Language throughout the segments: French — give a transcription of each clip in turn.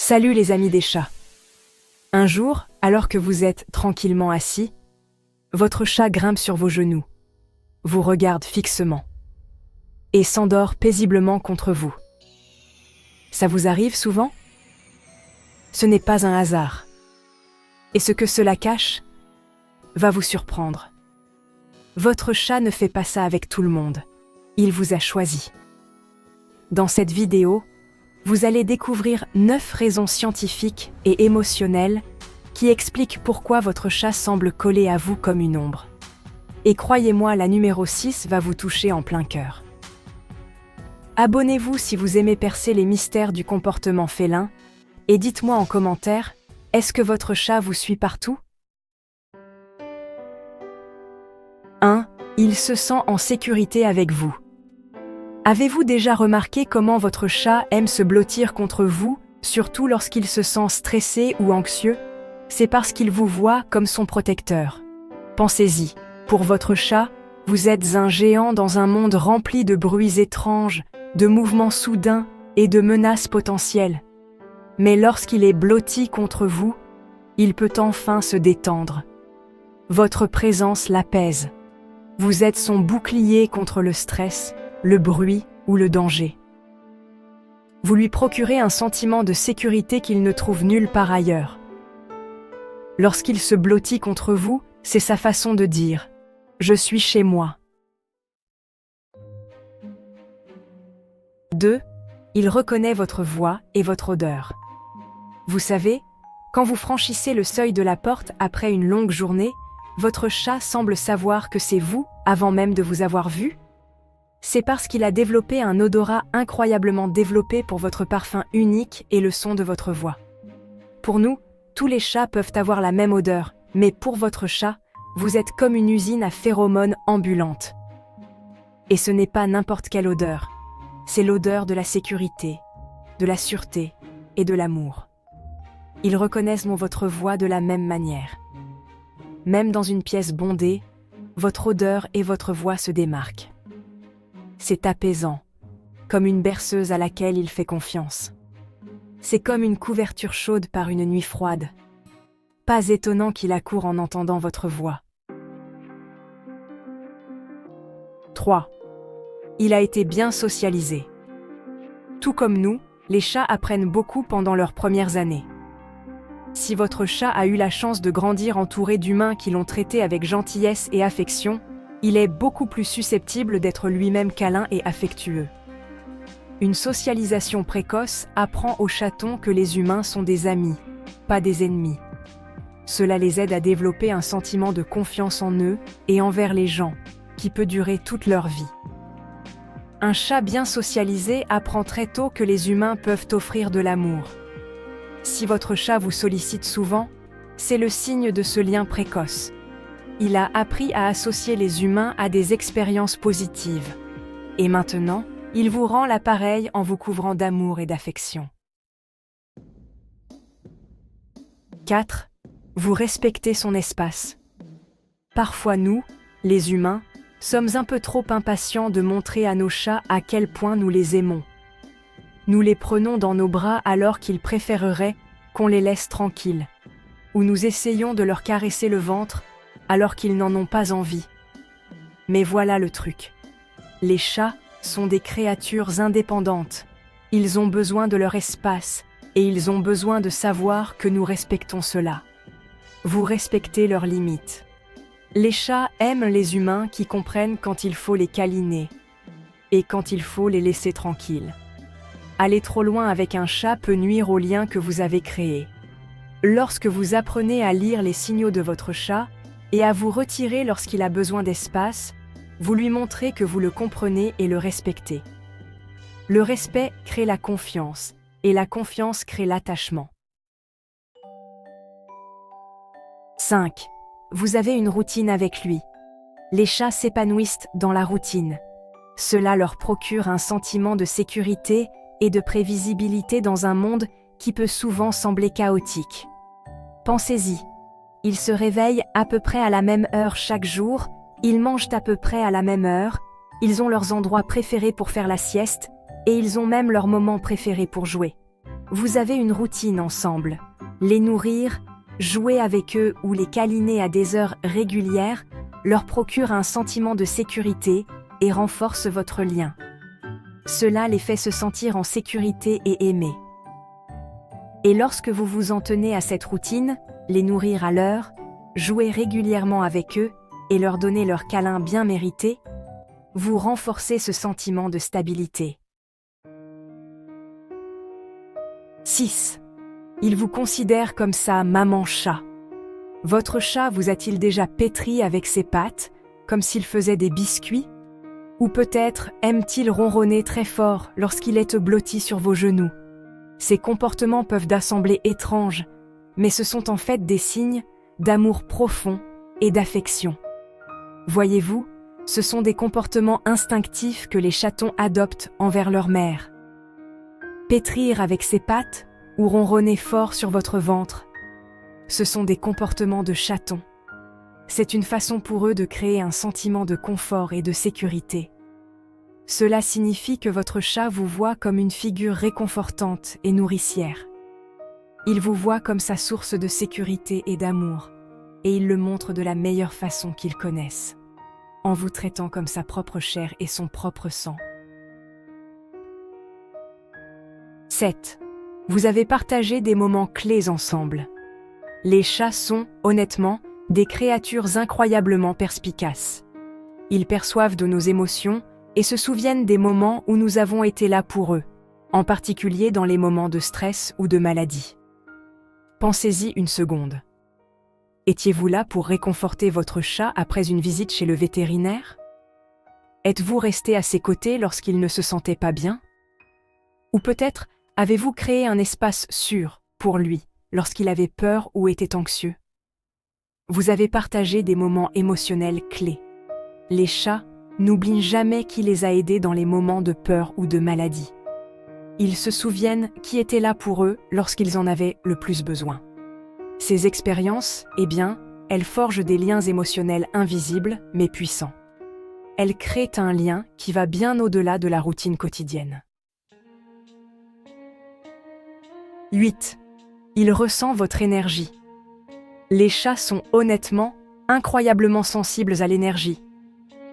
Salut les amis des chats. Un jour, alors que vous êtes tranquillement assis, votre chat grimpe sur vos genoux, vous regarde fixement et s'endort paisiblement contre vous. Ça vous arrive souvent? Ce n'est pas un hasard. Et ce que cela cache va vous surprendre. Votre chat ne fait pas ça avec tout le monde. Il vous a choisi. Dans cette vidéo, vous allez découvrir 9 raisons scientifiques et émotionnelles qui expliquent pourquoi votre chat semble collé à vous comme une ombre. Et croyez-moi, la numéro 6 va vous toucher en plein cœur. Abonnez-vous si vous aimez percer les mystères du comportement félin et dites-moi en commentaire, est-ce que votre chat vous suit partout? 1. Il se sent en sécurité avec vous. Avez-vous déjà remarqué comment votre chat aime se blottir contre vous, surtout lorsqu'il se sent stressé ou anxieux? C'est parce qu'il vous voit comme son protecteur. Pensez-y, pour votre chat, vous êtes un géant dans un monde rempli de bruits étranges, de mouvements soudains et de menaces potentielles. Mais lorsqu'il est blotti contre vous, il peut enfin se détendre. Votre présence l'apaise. Vous êtes son bouclier contre le stress, le bruit ou le danger. Vous lui procurez un sentiment de sécurité qu'il ne trouve nulle part ailleurs. Lorsqu'il se blottit contre vous, c'est sa façon de dire « Je suis chez moi ». 2. Il reconnaît votre voix et votre odeur. Vous savez, quand vous franchissez le seuil de la porte après une longue journée, votre chat semble savoir que c'est vous avant même de vous avoir vu. C'est parce qu'il a développé un odorat incroyablement développé pour votre parfum unique et le son de votre voix. Pour nous, tous les chats peuvent avoir la même odeur, mais pour votre chat, vous êtes comme une usine à phéromones ambulante. Et ce n'est pas n'importe quelle odeur, c'est l'odeur de la sécurité, de la sûreté et de l'amour. Ils reconnaissent votre voix de la même manière. Même dans une pièce bondée, votre odeur et votre voix se démarquent. C'est apaisant, comme une berceuse à laquelle il fait confiance. C'est comme une couverture chaude par une nuit froide. Pas étonnant qu'il accourt en entendant votre voix. 3. Il a été bien socialisé. Tout comme nous, les chats apprennent beaucoup pendant leurs premières années. Si votre chat a eu la chance de grandir entouré d'humains qui l'ont traité avec gentillesse et affection, il est beaucoup plus susceptible d'être lui-même câlin et affectueux. Une socialisation précoce apprend aux chatons que les humains sont des amis, pas des ennemis. Cela les aide à développer un sentiment de confiance en eux et envers les gens, qui peut durer toute leur vie. Un chat bien socialisé apprend très tôt que les humains peuvent offrir de l'amour. Si votre chat vous sollicite souvent, c'est le signe de ce lien précoce. Il a appris à associer les humains à des expériences positives. Et maintenant, il vous rend l'appareil en vous couvrant d'amour et d'affection. 4. Vous respectez son espace. Parfois nous, les humains, sommes un peu trop impatients de montrer à nos chats à quel point nous les aimons. Nous les prenons dans nos bras alors qu'ils préféreraient qu'on les laisse tranquilles. Ou nous essayons de leur caresser le ventre alors qu'ils n'en ont pas envie. Mais voilà le truc. Les chats sont des créatures indépendantes. Ils ont besoin de leur espace et ils ont besoin de savoir que nous respectons cela. Vous respectez leurs limites. Les chats aiment les humains qui comprennent quand il faut les câliner et quand il faut les laisser tranquilles. Aller trop loin avec un chat peut nuire au lien que vous avez créé. Lorsque vous apprenez à lire les signaux de votre chat et à vous retirer lorsqu'il a besoin d'espace, vous lui montrez que vous le comprenez et le respectez. Le respect crée la confiance et la confiance crée l'attachement. 5. Vous avez une routine avec lui. Les chats s'épanouissent dans la routine. Cela leur procure un sentiment de sécurité et de prévisibilité dans un monde qui peut souvent sembler chaotique. Pensez-y, ils se réveillent à peu près à la même heure chaque jour, ils mangent à peu près à la même heure, ils ont leurs endroits préférés pour faire la sieste et ils ont même leurs moments préférés pour jouer. Vous avez une routine ensemble. Les nourrir, jouer avec eux ou les câliner à des heures régulières leur procure un sentiment de sécurité et renforce votre lien. Cela les fait se sentir en sécurité et aimés. Et lorsque vous vous en tenez à cette routine, les nourrir à l'heure, jouer régulièrement avec eux et leur donner leur câlin bien mérité, vous renforcez ce sentiment de stabilité. 6. Il vous considère comme sa maman-chat. Votre chat vous a-t-il déjà pétri avec ses pattes, comme s'il faisait des biscuits? Ou peut-être aime-t-il ronronner très fort lorsqu'il est blotti sur vos genoux? Ces comportements peuvent sembler étranges, mais ce sont en fait des signes d'amour profond et d'affection. Voyez-vous, ce sont des comportements instinctifs que les chatons adoptent envers leur mère. Pétrir avec ses pattes ou ronronner fort sur votre ventre, ce sont des comportements de chatons. C'est une façon pour eux de créer un sentiment de confort et de sécurité. Cela signifie que votre chat vous voit comme une figure réconfortante et nourricière. Il vous voit comme sa source de sécurité et d'amour, et il le montre de la meilleure façon qu'il connaisse, en vous traitant comme sa propre chair et son propre sang. 7. Vous avez partagé des moments clés ensemble. Les chats sont, honnêtement, des créatures incroyablement perspicaces. Ils perçoivent de nos émotions et se souviennent des moments où nous avons été là pour eux, en particulier dans les moments de stress ou de maladie. Pensez-y une seconde. Étiez-vous là pour réconforter votre chat après une visite chez le vétérinaire? Êtes-vous resté à ses côtés lorsqu'il ne se sentait pas bien? Ou peut-être avez-vous créé un espace sûr pour lui lorsqu'il avait peur ou était anxieux? Vous avez partagé des moments émotionnels clés. Les chats n'oublient jamais qui les a aidés dans les moments de peur ou de maladie. Ils se souviennent qui était là pour eux lorsqu'ils en avaient le plus besoin. Ces expériences, elles forgent des liens émotionnels invisibles mais puissants. Elles créent un lien qui va bien au-delà de la routine quotidienne. 8. Il ressent votre énergie. Les chats sont honnêtement incroyablement sensibles à l'énergie.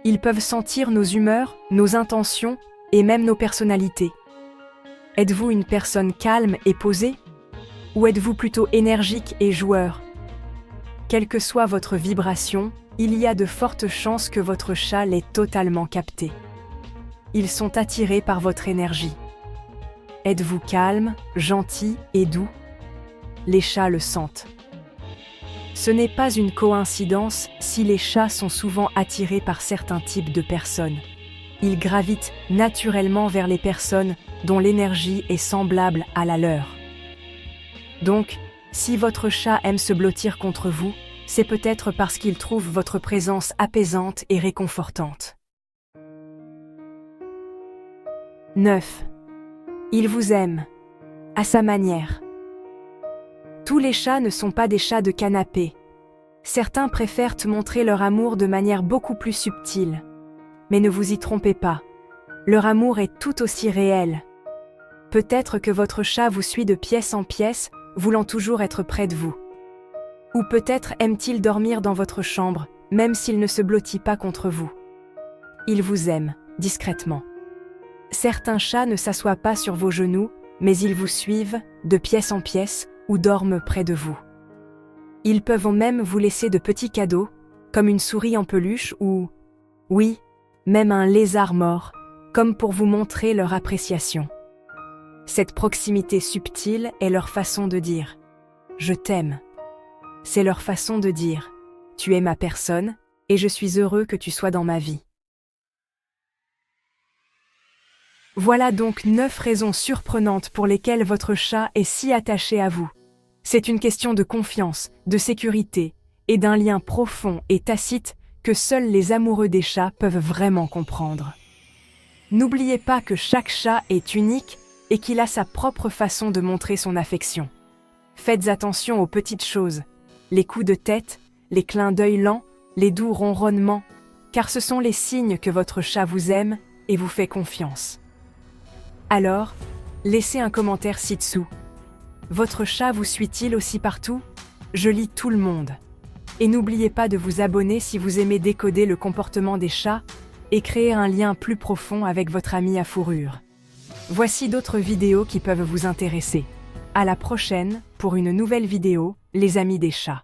Ils peuvent sentir nos humeurs, nos intentions et même nos personnalités. Êtes-vous une personne calme et posée? Ou êtes-vous plutôt énergique et joueur? Quelle que soit votre vibration, il y a de fortes chances que votre chat l'ait totalement capté. Ils sont attirés par votre énergie. Êtes-vous calme, gentil et doux? Les chats le sentent. Ce n'est pas une coïncidence si les chats sont souvent attirés par certains types de personnes. Ils gravitent naturellement vers les personnes dont l'énergie est semblable à la leur. Donc, si votre chat aime se blottir contre vous, c'est peut-être parce qu'il trouve votre présence apaisante et réconfortante. 9. Il vous aime, à sa manière. Tous les chats ne sont pas des chats de canapé. Certains préfèrent montrer leur amour de manière beaucoup plus subtile. Mais ne vous y trompez pas, leur amour est tout aussi réel. Peut-être que votre chat vous suit de pièce en pièce, voulant toujours être près de vous. Ou peut-être aime-t-il dormir dans votre chambre, même s'il ne se blottit pas contre vous. Il vous aime, discrètement. Certains chats ne s'assoient pas sur vos genoux, mais ils vous suivent, de pièce en pièce, ou dorment près de vous. Ils peuvent même vous laisser de petits cadeaux, comme une souris en peluche ou, oui, même un lézard mort, comme pour vous montrer leur appréciation. Cette proximité subtile est leur façon de dire « Je t'aime ». C'est leur façon de dire « Tu es ma personne et je suis heureux que tu sois dans ma vie ». Voilà donc 9 raisons surprenantes pour lesquelles votre chat est si attaché à vous. C'est une question de confiance, de sécurité et d'un lien profond et tacite que seuls les amoureux des chats peuvent vraiment comprendre. N'oubliez pas que chaque chat est unique et qu'il a sa propre façon de montrer son affection. Faites attention aux petites choses, les coups de tête, les clins d'œil lents, les doux ronronnements, car ce sont les signes que votre chat vous aime et vous fait confiance. Alors, laissez un commentaire ci-dessous Votre chat vous suit-il aussi partout? Je lis tout le monde. Et n'oubliez pas de vous abonner si vous aimez décoder le comportement des chats et créer un lien plus profond avec votre ami à fourrure. Voici d'autres vidéos qui peuvent vous intéresser. À la prochaine pour une nouvelle vidéo, les amis des chats.